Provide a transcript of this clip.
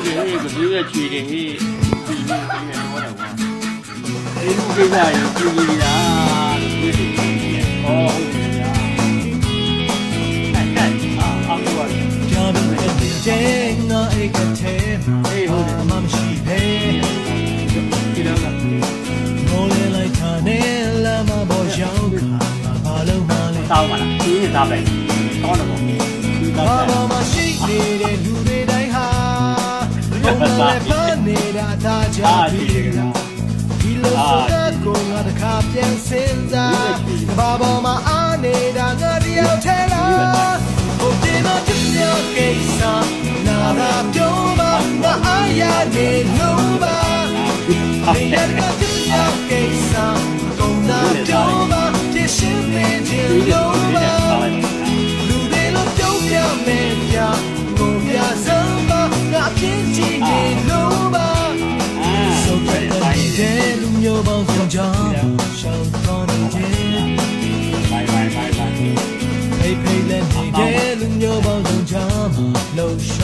တယ်ကလေးရဲ့ချွေတယ်ဟေးဒီနေ့ပြန်တော့တော့ကွာဒီလိုကိစ္စရင်ကြည့်ကြည့်လားဟောဟုတ်တယ်ဗျာအောက်တော့ကြာပြီတဲ့ငါအိတ်ကတဲ့အေးဟုတ်တယ်မရှိပဲဒီတော့ကမိုးလေးလိုက်ထားနေလာမပေါ်ရောက်ခါဘာလို့မလဲတောင်းပါလားဒီနေ့သားပဲတောင်းတော့ဘာမှမရှိနေတဲ့လူတွေတိုင်းဟာဘုံနဲ့ဖန်နေတာသာကြပြီဒီလိုဆိုတဲ့ကိုငါတခါပြန်စင်စားဘာပေါ်မှာအားနေတာငါတယောက်ထဲလားဘုံတင်တော့တယောက်ကိစ္စနာတာပြောပါငါအားရနေလို့ပါဒီရတဲ့တယောက်ကိစ္စကုန်တာပြောပါပြည့်စုံနေခြင်းလို့ပါလူတွေလို့ပြောပြမယ်ပြကိုပြစမ်းပါငါပြင်းချင်နေလို့ပါဆိုတဲ့လူမျိုးပေါင်းစုံကြောင့်ရှောင်းတော်နေခြင်းဘိုင်ဖေးလက်နေတဲ့လူမျိုးပေါင်းစုံကြောင့်လှုပ်ရှာ